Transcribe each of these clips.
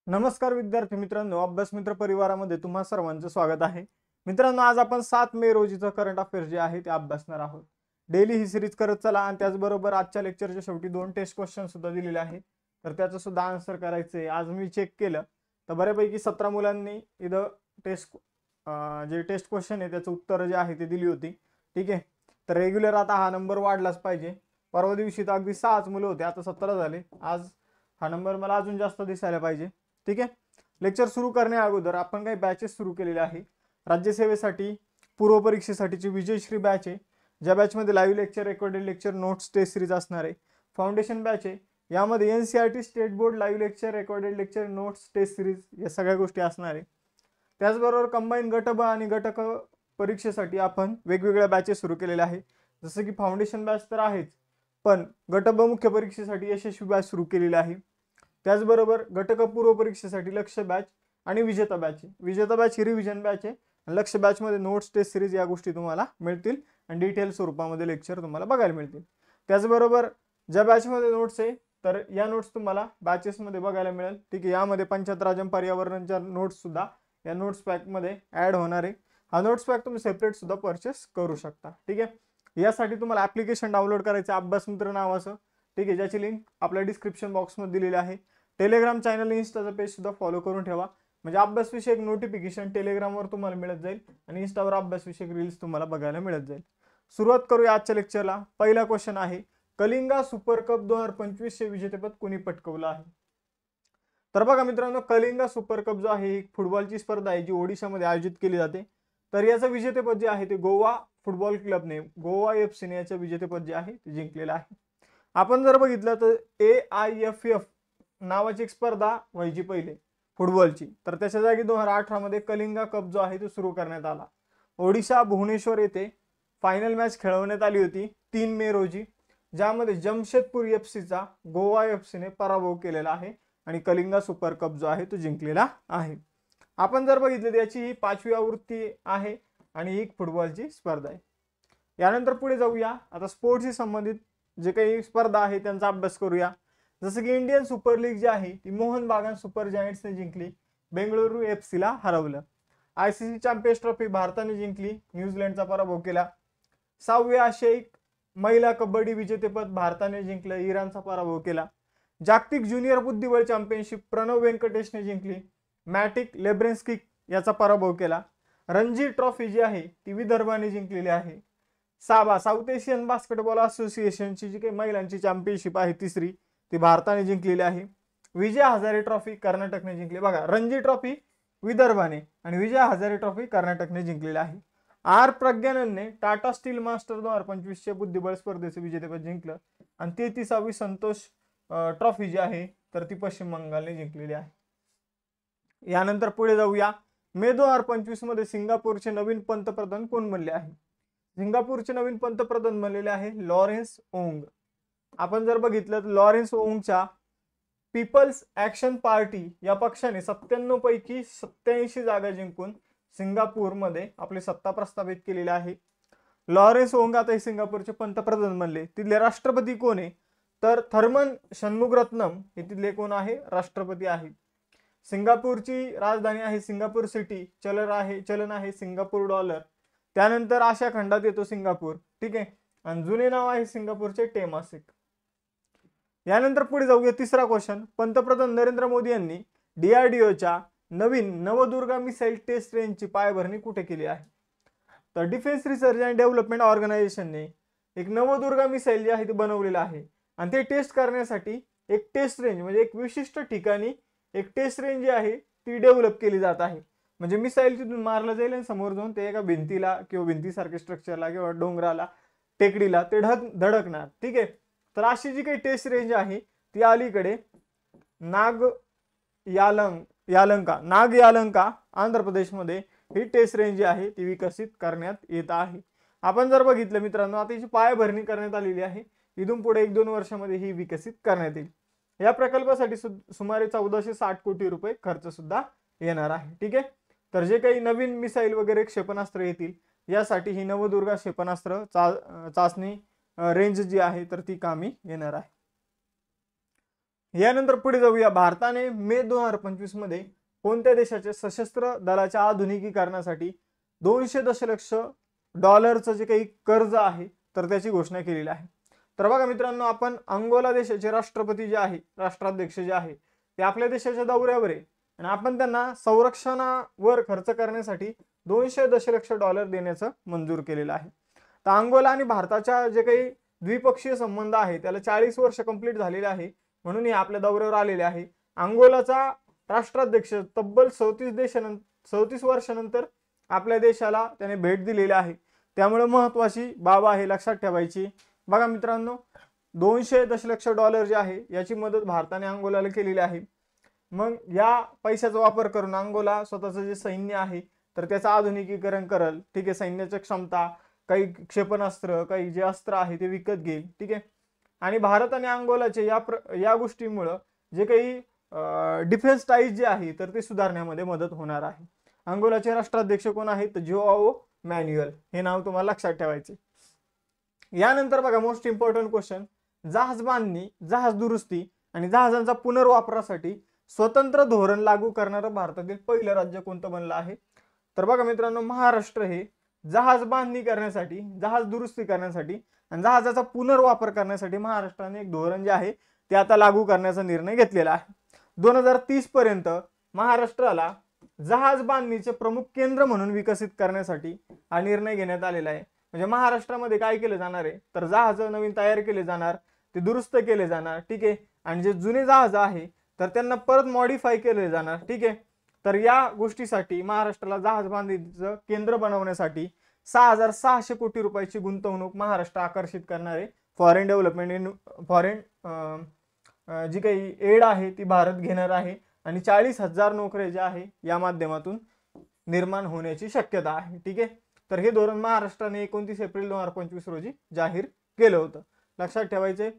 नमस्कार विद्यार्थी मित्रांनो, अभ्यास मित्र परिवारामध्ये तुम्हा सर्वांचं स्वागत आहे. मित्रांनो, आज आपण 7 मे रोजीचं करंट अफेअर जे आहे ते अभ्यासणार आहोत. डेली ही सिरीज करत चला आणि त्याचबरोबर आजच्या लेक्चरच्या शेवटी 2 टेस्ट क्वेश्चन सुद्धा दिलेले आहेत, तर त्याचं सुद्धा आन्सर करायचंय. आज मी चेक केलं तर बऱ्यापैकी 17 मुलांनी इथं जे टेस्ट क्वेश्चन आहे त्याचं उत्तर जे आहे ते दिली होती. ठीक आहे, तर रेग्युलर आता हा नंबर वाढलाच पाहिजे. परवा दिवशी तर अगदी 6च मुलं होते, आता 17 झाले. आज हा नंबर मला अजून जास्त दिसायला पाहिजे. ठीक आहे, लेक्चर सुरू करण्या अगोदर आपण काही बॅचेस सुरू केलेले आहे. राज्यसेवेसाठी पूर्व परीक्षेसाठीची विजयश्री बॅच आहे, ज्या बॅचमध्ये live lecture, recorded lecture, notes, test series असणार आहे. फाउंडेशन बॅच आहे, यामध्ये NCERT state board live lecture, recorded lecture, notes, test series या सगळ्या गोष्टी असणार आहे. त्याचबरोबर कंबाईन गट ब आणि गट क परीक्षेसाठी आपण वेगवेगळ्या बॅचेस सुरू केलेल्या आहे. जसं की फाउंडेशन बॅच तर आहेच, पण गट ब मुख्य परीक्षेसाठी यशस्वी बॅच सुरू केलेली आहे. त्याचबरोबर घटक पूर्व परीक्षेसाठी लक्ष्य बॅच आणि विजेता बॅच. विजेता बॅच ही रिव्हिजन बॅच आहे. लक्ष्य बॅच मध्ये नोट्स, टेस्ट सिरीज या गोष्टी तुम्हाला मिळतील आणि डिटेल स्वरूपामध्ये लेक्चर तुम्हाला बघायला मिळतील. त्याचबरोबर ज्या बॅचमध्ये नोट्स आहे तर या नोट्स तुम्हाला बॅचेसमध्ये बघायला मिळेल. ठीक आहे, यामध्ये पंचायत पर्यावरणच्या नोट्स सुद्धा या नोट्स पॅकमध्ये ॲड होणार आहे. हा नोट्स पॅक तुम्ही सेपरेट सुद्धा परचेस करू शकता. ठीक आहे, यासाठी तुम्हाला ॲप्लिकेशन डाउनलोड करायचं अभ्यास मित्र नावाचं. ठीक आहे, ज्याची लिंक आपल्या डिस्क्रिप्शन बॉक्समध्ये दिलेली आहे. टेलिग्राम चॅनल, इन्स्टाचं पेज सुद्धा फॉलो करून ठेवा, म्हणजे अभ्यासविषयक नोटिफिकेशन टेलिग्रामवर तुम्हाला मिळत जाईल आणि इन्स्टावर अभ्यासविषयक रील्स तुम्हाला बघायला मिळत जाईल. सुरुवात करूया आजच्या लेक्चरला. पहिला क्वेश्चन आहे, कलिंगा सुपर कप 2025 चे विजेतेपद कोणी पटकवलं आहे? तर बघा मित्रांनो, कलिंगा सुपर कप जो आहे ही फुटबॉलची स्पर्धा आहे जी ओडिशामध्ये आयोजित केली जाते. तर याचं विजेतेपद जे आहे ते गोवा फुटबॉल क्लबने, गोवा FC ने याचं विजेतेपद जे आहे ते जिंकलेलं आहे. आपण जर बघितलं तर AIFF नावाची एक स्पर्धा व्हायची पहिले फुटबॉलची, तर त्याच्या जागी 2018 मध्ये कलिंगा कप जो आहे तो सुरू करण्यात आला. ओडिशा भुवनेश्वर येथे फायनल मॅच खेळवण्यात आली होती 3 मे रोजी, ज्यामध्ये जमशेदपूर FC चा गोवा FC ने पराभव केलेला आहे आणि कलिंगा सुपर कप जो आहे तो जिंकलेला आहे. आपण जर बघितलं तर याची ही 5वी आवृत्ती आहे आणि ही फुटबॉलची स्पर्धा आहे. यानंतर पुढे जाऊया. आता स्पोर्ट्सशी संबंधित जे काही स्पर्धा आहे त्यांचा अभ्यास करूया. जसं की इंडियन सुपर लीग जी आहे ती मोहन बागान सुपर जायंट्सने जिंकली, बेंगळुरू FC ला हरवलं. ICC चॅम्पियन्स ट्रॉफी भारताने जिंकली, न्यूझीलंडचा पराभव केला. 6वे आशियाई महिला कबड्डी विजेतेपद भारताने जिंकलं, इराणचा पराभव केला. जागतिक ज्युनियर बुद्धिबळ चॅम्पियनशिप प्रणव व्यंकटेशने जिंकली, मॅटिक लेब्रेन्स्की याचा पराभव केला. रणजी ट्रॉफी जी आहे ती विदर्भाने जिंकलेली आहे. साऊथ एशियन बास्केटबॉल असोसिएशनची जी काही महिलांची चॅम्पियनशिप आहे तिसरी, ती भारताने जिंकलेली आहे. विजय हजारे ट्रॉफी कर्नाटकने जिंकली. बघा, रणजी ट्रॉफी विदर्भाने आणि विजय हजारे ट्रॉफी कर्नाटकने जिंकलेली आहे. आर प्रज्ञाननने टाटा स्टील मास्टर 2025 चे बुद्धिबळ स्पर्धेचे विजेतेपद जिंकलं आणि 33वी संतोष ट्रॉफी जी आहे तर ती पश्चिम बंगालने जिंकलेली आहे. यानंतर पुढे जाऊया. मे 2025 मध्ये सिंगापूरचे नवीन पंतप्रधान कोण बनले आहे? सिंगापूरचे नवीन पंतप्रधान बनलेले आहे लॉरेन्स ओंग. आपण जर बघितलं तर लॉरेन्स ओंगच्या पीपल्स ऍक्शन पार्टी या पक्षाने 97 पैकी 87 जागा जिंकून सिंगापूरमध्ये आपली सत्ता प्रस्थापित केलेली आहे. लॉरेन्स ओंग आता सिंगापूरचे पंतप्रधान बनले. तिथले राष्ट्रपती कोण आहे तर थर्मन षण्मुगरत्नम हे तिथले कोण आहे? राष्ट्रपती आहे. सिंगापूरची राजधानी आहे सिंगापूर सिटी, चलन आहे सिंगापूर डॉलर. त्यानंतर आशिया खंडात येतो सिंगापूर. ठीक आहे, आणि जुने नाव आहे सिंगापूरचे टेमासिक. यानंतर पुढे जाऊया. तिसरा क्वेश्चन, पंतप्रधान नरेंद्र मोदी यांनी DRDOच्या नवीन नवदुर्गा मिसाईल टेस्ट रेंजची पायाभरणी कुठे केली आहे? तर डिफेन्स रिसर्च अँड डेव्हलपमेंट ऑर्गनायझेशनने एक नवदुर्गा मिसाईल जी आहे ती बनवलेलं आहे आणि ते टेस्ट करण्यासाठी एक टेस्ट रेंज म्हणजे एक विशिष्ट ठिकाणी एक टेस्ट रेंज जी आहे ती डेव्हलप केली जात आहे. म्हणजे मिसाईल तिथून मारलं जाईल आणि समोर जाऊन ते एका भिंतीला किंवा भिंतीसारख्या स्ट्रक्चरला किंवा डोंगराला, टेकडीला ते धडकणार. ठीक आहे, तर अशी जी काही टेस्ट रेंज आहे ती अलीकडे नाग यालंका आंध्र प्रदेशमध्ये ही टेस्ट रेंज जी आहे ती विकसित करण्यात येत आहे. आपण जर बघितलं मित्रांनो, आता याची पायाभरणी करण्यात आलेली आहे. इथून पुढे 1-2 वर्षामध्ये ही विकसित करण्यात येईल. या प्रकल्पासाठी सुमारे 1460 कोटी रुपये खर्च सुद्धा येणार आहे. ठीक आहे, तर जे काही नवीन मिसाईल वगैरे क्षेपणास्त्र येतील यासाठी ही नवदुर्गा क्षेपणास्त्र चाचणी रेंज जी आहे तर ती कामी येणार आहे. यानंतर पुढे जाऊया, भारताने मे 2025 मध्ये कोणत्या देशाच्या सशस्त्र दलाच्या आधुनिकीकरणासाठी 200 दशलक्ष डॉलरचं जे काही कर्ज आहे तर त्याची घोषणा केलेली आहे. तर बघा मित्रांनो, आपण अंगोला देशाचे राष्ट्रपती जे आहे, राष्ट्राध्यक्ष जे आहे, ते आपल्या देशाच्या दौऱ्यावर आहे आणि आपण त्यांना संरक्षणावर खर्च करण्यासाठी 200 दशलक्ष डॉलर देण्याचं मंजूर केलेलं आहे. तर अंगोला आणि भारताच्या जे काही द्विपक्षीय संबंध आहे त्याला 40 वर्ष कंप्लीट झालेले आहे, म्हणून हे आपल्या दौऱ्यावर आलेले आहे. अंगोलाचा राष्ट्राध्यक्ष तब्बल 34 वर्षानंतर आपल्या देशाला त्याने भेट दिलेली आहे, त्यामुळे महत्वाची बाब आहे, लक्षात ठेवायची. बघा मित्रांनो, 200 दशलक्ष डॉलर जे आहे याची मदत भारताने अंगोलाला केलेली आहे. मग या पैशाचा वापर करून अंगोला स्वतःचं जे सैन्य आहे तर त्याचं आधुनिकीकरण करेल. ठीक आहे, सैन्याची क्षमता, काही क्षेपणास्त्र, काही जे अस्त्र आहे ते विकत घेईल. ठीक आहे, आणि भारत आणि अंगोलाचे या गोष्टीमुळे जे काही डिफेन्स टाईज जे आहे तर ते सुधारण्यामध्ये मदत होणार आहे. अंगोलाचे राष्ट्राध्यक्ष कोण आहेत? जोआओ मॅन्युअल, हे नाव तुम्हाला लक्षात ठेवायचे. यानंतर बघा, मोस्ट इम्पॉर्टंट क्वेश्चन, जहाज बांधणी, जहाज दुरुस्ती आणि जहाजांचा पुनर्वापरासाठी स्वतंत्र धोरण लागू करणारं भारतातील पहिलं राज्य कोणतं बनलं आहे? तर बघा मित्रांनो, महाराष्ट्र हे जहाज बांधणी करण्यासाठी, जहाज दुरुस्ती करण्यासाठी आणि जहाजाचा पुनर्वापर करण्यासाठी महाराष्ट्राने एक धोरण जे आहे ते आता लागू करण्याचा निर्णय घेतलेला आहे. 2030 पर्यंत महाराष्ट्राला जहाज बांधणीचे प्रमुख केंद्र म्हणून विकसित करण्यासाठी हा निर्णय घेण्यात आलेला आहे. म्हणजे महाराष्ट्रामध्ये काय केलं जाणार आहे तर जहाज नवीन तयार केले जाणार, ते दुरुस्त केले जाणार. ठीक आहे, आणि जे जुने जहाज आहे तर त्यांना परत मॉडिफाय केले जाणार. ठीक आहे, तर या गोष्टीसाठी महाराष्ट्राला जहाज बांधणीचं केंद्र बनवण्यासाठी 6,600 कोटी रुपयाची गुंतवणूक महाराष्ट्र आकर्षित करणार आहे. फॉरेन डेव्हलपमेंट, फॉरेन जी काही एड आहे ती भारत घेणार आहे आणि 40,000 नोकऱ्या ज्या आहे या माध्यमातून निर्माण होण्याची शक्यता आहे. ठीक आहे, तर हे धोरण महाराष्ट्राने 29 एप्रिल 2025 रोजी जाहीर केलं होतं, लक्षात ठेवायचे.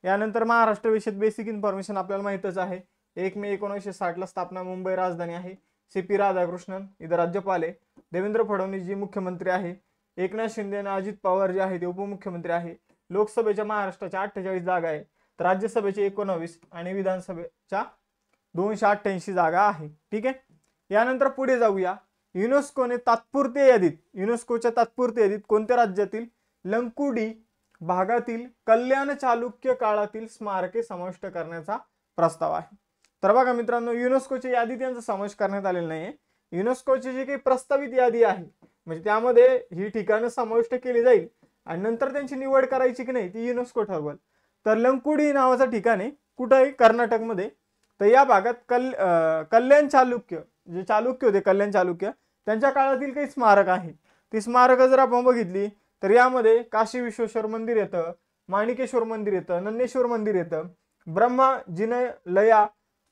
यानंतर महाराष्ट्र विषयक बेसिक इन्फॉर्मेशन आपल्याला माहितच आहे. 1 मे 1960 ला स्थापना, मुंबई राजधानी आहे. CP राधाकृष्णन इथं राज्यपाल आहे. देवेंद्र फडणवीस जी मुख्यमंत्री आहे. एकनाथ शिंदे आणि अजित पवार जे आहे ते उपमुख्यमंत्री आहे. लोकसभेच्या महाराष्ट्राच्या 48 जागा आहे, तर राज्यसभेचे 19 आणि विधानसभेच्या 288 जागा आहे. ठीक आहे, यानंतर पुढे जाऊया. युनेस्कोने तात्पुरत्या यादीत कोणत्या राज्यातील लंकुडी भागातील कल्याण चालुक्य काळातील स्मारके समाविष्ट करण्याचा प्रस्ताव आहे? तर बघा मित्रांनो, युनेस्कोच्या यादीत यांचा समावेश करण्यात आलेला नाहीये. युनेस्कोची जी काही प्रस्तावित यादी आहे म्हणजे त्यामध्ये ही ठिकाणं समाविष्ट केली जाईल आणि नंतर त्यांची निवड करायची की नाही ती युनेस्को ठरवेल. तर लंकुडी नावाचं ठिकाण आहे, कुठं आहे? कर्नाटकमध्ये. तर या भागात कल्याण चालुक्य, जे चालुक्य होते कल्याण चालुक्य, त्यांच्या काळातील काही स्मारक आहे. ती स्मारक जर आपण बघितली तर यामध्ये काशी विश्वेश्वर मंदिर येतं, माणिकेश्वर मंदिर येतं, नन्नेश्वर मंदिर येतं, ब्रह्मा जिनलया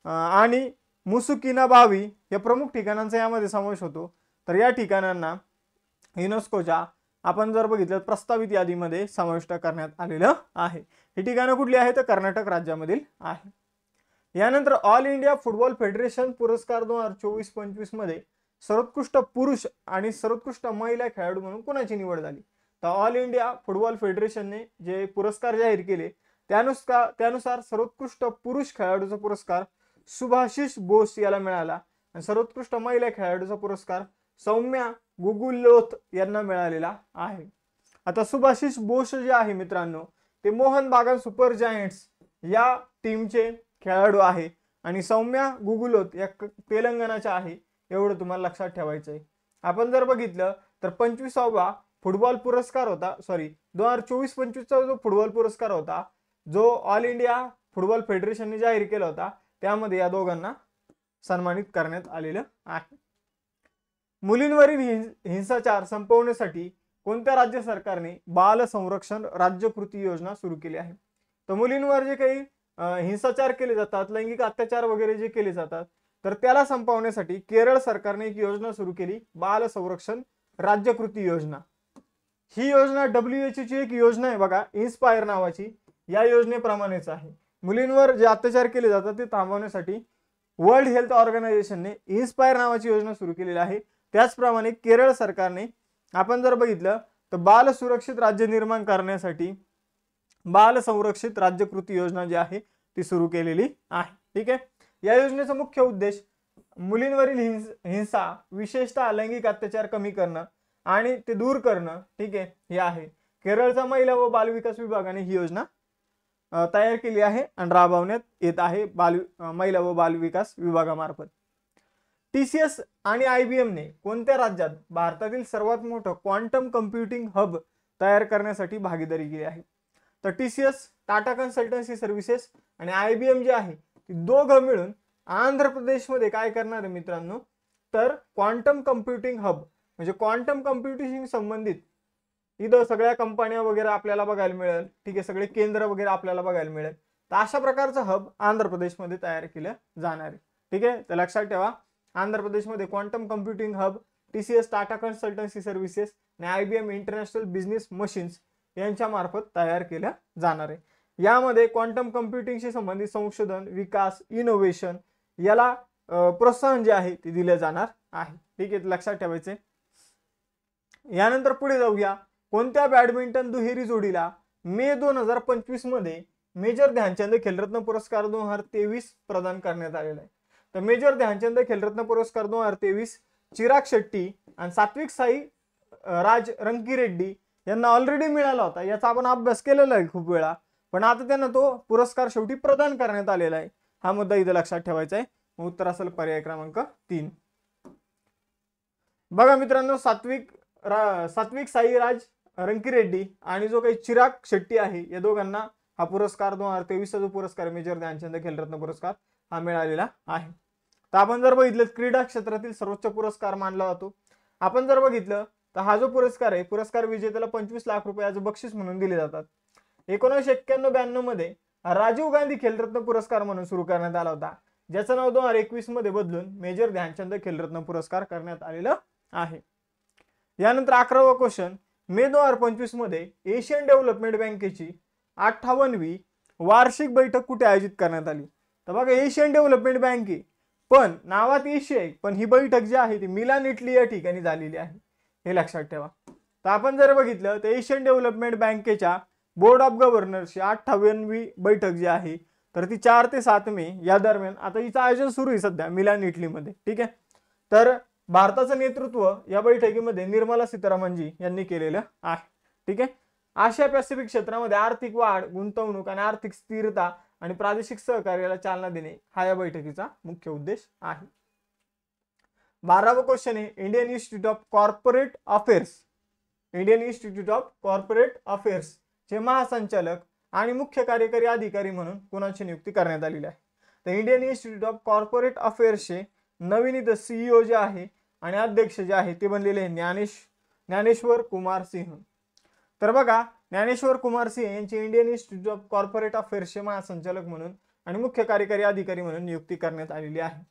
आणि मुसुकिना बावी या प्रमुख ठिकाणांचा यामध्ये समावेश होतो. तर या ठिकाणांना युनेस्कोच्या आपण जर बघितलं प्रस्तावित यादीमध्ये समाविष्ट करण्यात आलेलं आहे. ही ठिकाणं कुठली आहेत? तर कर्नाटक राज्यामधील आहे. यानंतर ऑल इंडिया फुटबॉल फेडरेशन पुरस्कार 2024-25 मध्ये सर्वोत्कृष्ट पुरुष आणि सर्वोत्कृष्ट महिला खेळाडू म्हणून कोणाची निवड झाली? तर ऑल इंडिया फुटबॉल फेडरेशनने जे पुरस्कार जाहीर केले त्यानुसार सर्वोत्कृष्ट पुरुष खेळाडूचा पुरस्कार सुभाशिष बोस याला मिळाला आणि सर्वोत्कृष्ट महिला खेळाडूचा पुरस्कार सौम्या गुगुलोथ यांना मिळालेला आहे. आता सुभाशिष बोस जे आहे मित्रांनो ते मोहन बागान सुपर जायंट्स या टीमचे खेळाडू आहे आणि सौम्या गुगुलोथ या तेलंगणाच्या आहे, एवढं तुम्हाला लक्षात ठेवायचं आहे. आपण जर बघितलं तर 25वा फुटबॉल पुरस्कार होता, 2024-25चा जो फुटबॉल पुरस्कार होता जो ऑल इंडिया फुटबॉल फेडरेशनने जाहीर केला होता त्यामध्ये या दोघांना सन्मानित करण्यात आलेलं आहे. मुलींवरील हिंसाचार संपवण्यासाठी कोणत्या राज्य सरकारने बाल संरक्षण राज्य कृती योजना सुरू केली आहे? तर मुलींवर जे काही हिंसाचार केले जातात, लैंगिक अत्याचार वगैरे जे केले जातात तर त्याला संपवण्यासाठी केरळ सरकारने एक योजना सुरू केली, बाल संरक्षण राज्य कृती योजना. ही योजना WHO ची एक योजना आहे बघा, इन्स्पायर नावाची. या योजनेप्रमाणेच आहे. मुलींवर जे अत्याचार केले जातात ते थांबवण्यासाठी वर्ल्ड हेल्थ ऑर्गनायझेशनने इन्स्पायर नावाची योजना सुरू केलेली आहे. त्याचप्रमाणे केरळ सरकारने आपण जर बघितलं तर बाल सुरक्षित राज्य निर्माण करण्यासाठी बाल संरक्षित राज्य कृती योजना जी आहे ती सुरू केलेली आहे. ठीक आहे. या योजनेचा मुख्य उद्देश मुलींवरील हिंसा, विशेषतः लैंगिक अत्याचार कमी करणं आणि ते दूर करणं, ठीक आहे, हे आहे. केरळचा महिला व बालविकास विभागाने ही योजना तयार केली आहे आणि राबवण्यात येत आहे महिला व बालविकास विभागामार्फत. TCS आणि IBM ने कोणत्या राज्यात भारतातील सर्वात मोठं क्वांटम कम्प्युटिंग हब तयार करण्यासाठी भागीदारी केली आहे? तर TCS, टाटा कन्सल्टन्सी सर्व्हिसेस आणि IBM जे आहे ती दोघं मिळून आंध्र प्रदेशमध्ये काय करणार आहे मित्रांनो, तर क्वांटम कम्प्युटिंग हब म्हणजे क्वांटम कम्प्युटिंग संबंधित इथं सगळ्या कंपन्या वगैरे आपल्याला बघायला मिळेल. ठीक आहे, सगळे केंद्र वगैरे आपल्याला बघायला मिळेल. तर अशा प्रकारचं हब आंध्र प्रदेशमध्ये तयार केलं जाणार आहे. ठीक आहे, तर लक्षात ठेवा, आंध्र प्रदेशमध्ये quantum computing hub TCS, Tata consultancy services आणि IBM इंटरनॅशनल बिझनेस मशीन्स यांच्या मार्फत तयार केलं जाणार आहे. यामध्ये क्वांटम कम्प्युटिंगशी संबंधित संशोधन, विकास, इनोव्हेशन याला प्रोत्साहन जे आहे ते दिले जाणार आहे. ठीक आहे, लक्षात ठेवायचे. यानंतर पुढे जाऊया. कोणत्या बॅडमिंटन दुहेरी जोडीला मे 2025 मध्ये मेजर ध्यानचंद खेलरत्न पुरस्कार 2023 प्रदान करण्यात आलेला आहे? तर मेजर ध्यानचंद खेलरत्न पुरस्कार 2023 चिराग शेट्टी आणि सात्विक साई राज रंकीरेड्डी यांना ऑलरेडी मिळाला होता. याचा आपण अभ्यास केलेला आहे खूप वेळा, पण आता त्यांना तो पुरस्कार शेवटी प्रदान करण्यात आलेला आहे. हा मुद्दा इथे लक्षात ठेवायचा आहे. उत्तर असेल पर्याय क्रमांक 3. बघा मित्रांनो, सात्विक साई राज रंकीरेड्डी आणि जो काही चिराग शेट्टी आहे या दोघांना हा पुरस्कार 2023 चा जो पुरस्कार मेजर ध्यानचंद खेलरत्न पुरस्कार हा मिळालेला आहे. तर आपण जर बघितलं क्रीडा क्षेत्रातील सर्वोच्च पुरस्कार मानला जातो. आपण जर बघितलं तर हा जो पुरस्कार आहे, पुरस्कार विजेत्याला 25 लाख रुपयाचं बक्षीस म्हणून दिले जातात. 1991-92 मध्ये राजीव गांधी खेलरत्न पुरस्कार म्हणून सुरू करण्यात आला होता, ज्याचं नाव 2021 मध्ये बदलून मेजर ध्यानचंद खेलरत्न पुरस्कार करण्यात आलेलं आहे. यानंतर 11वा क्वेश्चन, मे 2025 मध्ये एशियन डेव्हलपमेंट बँकेची 58वी वार्षिक बैठक कुठे आयोजित करण्यात आली? तर बघा, एशियन डेव्हलपमेंट बँक आहे पण नावात एशिया आहे, पण ही बैठक जी आहे ती मिलान इटली या ठिकाणी झालेली आहे, हे लक्षात ठेवा. तर आपण जर बघितलं तर एशियन डेव्हलपमेंट बँकेच्या बोर्ड ऑफ गव्हर्नरची 58वी बैठक जी आहे तर ती 4 ते 7 मे या दरम्यान आता हिचं आयोजन सुरू आहे सध्या मिलान इटलीमध्ये. ठीक आहे, तर भारताचं नेतृत्व या बैठकीमध्ये निर्मला सीतारामनजी यांनी केलेलं आहे. ठीक आहे, आशिया पॅसिफिक क्षेत्रामध्ये आर्थिक वाढ, गुंतवणूक आणि आर्थिक स्थिरता आणि प्रादेशिक सहकार्याला चालना देणे हा या बैठकीचा मुख्य उद्देश आहे. 12वा क्वेश्चन आहे, Indian Institute of Corporate affairs चे महासंचालक आणि मुख्य कार्यकारी अधिकारी म्हणून कोणाची नियुक्ती करण्यात आलेली आहे? तर इंडियन इन्स्टिट्यूट ऑफ कॉर्पोरेट अफेअर्सचे नवीन CEO जे आहे आणि अध्यक्ष जे आहे ते बनलेले आहे ज्ञानेश्वर कुमार सिंह. तर बघा, ज्ञानेश्वर कुमार सिंह यांची इंडियन इन्स्टिट्यूट ऑफ कॉर्पोरेट अफेअर्सचे महासंचालक म्हणून आणि मुख्य कार्यकारी अधिकारी म्हणून नियुक्ती करण्यात आलेली आहे.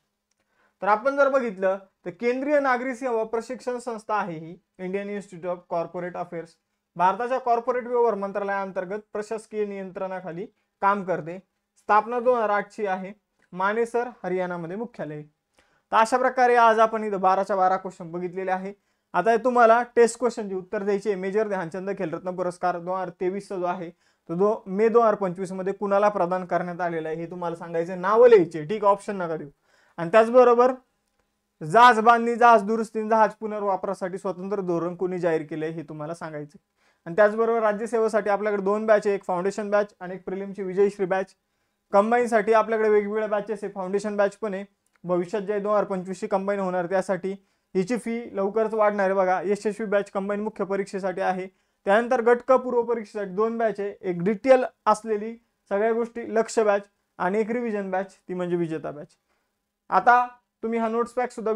तर आपण जर बघितलं तर केंद्रीय नागरी सेवा प्रशिक्षण संस्था आहे ही Indian Institute of Corporate Affairs. भारताच्या कॉर्पोरेट व्यवहार मंत्रालयाअंतर्गत प्रशासकीय नियंत्रणाखाली काम करते. स्थापना 2008 ची आहे. मानेसर हरियाणामध्ये मुख्यालय. तर अशा प्रकारे आज आपण इथं 12च्या 12 क्वेश्चन बघितलेले आहे. आता तुम्हाला टेस्ट क्वेश्चनचे उत्तर द्यायचे. मेजर ध्यानचंद खेलरत्न पुरस्कार 2023 जो आहे तो मे 2025 मध्ये कुणाला प्रदान करण्यात आलेला आहे हे तुम्हाला सांगायचे. नाव लिहायचे, ठीक, ऑप्शन नका देऊ. आणि त्याचबरोबर जहाज बांधणी, जहाज दुरुस्ती, जहाज पुनर्वापरासाठी स्वतंत्र धोरण कोणी जाहीर केले हे तुम्हाला सांगायचे. आणि त्याचबरोबर राज्यसेवेसाठी आपल्याकडे 2 बॅच आहे, एक फाउंडेशन बॅच आणि एक प्रिलिमची विजयश्री बॅच. कंबाईन साठी आपल्याकडे वेगवेगळ्या बॅचेस आहे. फाउंडेशन बॅच पण आहे, भविष्यात जे 2025 ची कंबाईन होणार त्यासाठी हिची फी लवकरच वाढणार आहे. बघा, यशस्वी बॅच कंबाईन मुख्य परीक्षेसाठी आहे. त्यानंतर गटक पूर्व परीक्षेसाठी 2 बॅच आहे, एक डिटेल असलेली सगळ्या गोष्टी लक्ष्य बॅच आणि एक रिव्हिजन बॅच ती म्हणजे विजेता बॅच. आता तुम्ही हा नोट्स पॅक सुद्धा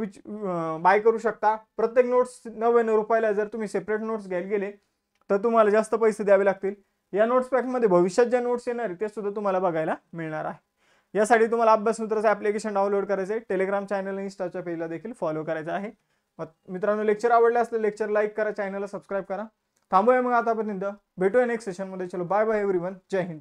बाय करू शकता. प्रत्येक नोट्स 99 रुपयाला. जर तुम्ही सेपरेट नोट्स घ्यायला गेले तर तुम्हाला जास्त पैसे द्यावे लागतील. या नोट्स पॅक मध्ये भविष्यात ज्या नोट्स येणार ते सुद्धा तुम्हाला बघायला मिळणार आहे. यासाठी तुम्हाला अभ्यास मित्राचं ऍप्लिकेशन डाउनलोड करायचं आहे. टेलिग्राम चॅनल आणि इंस्टाच्या पेजला देखील फॉलो करायचं आहे. मित्रांनो, लेक्चर आवडले असले लेक्चर लाईक करा, चॅनलला सबस्क्राईब करा. थांबूया मग आतापर्यंत. भेटूया नेक्स्ट सेशन मध्ये. चलो बाय बाय एव्हरीवन. जय हिंद.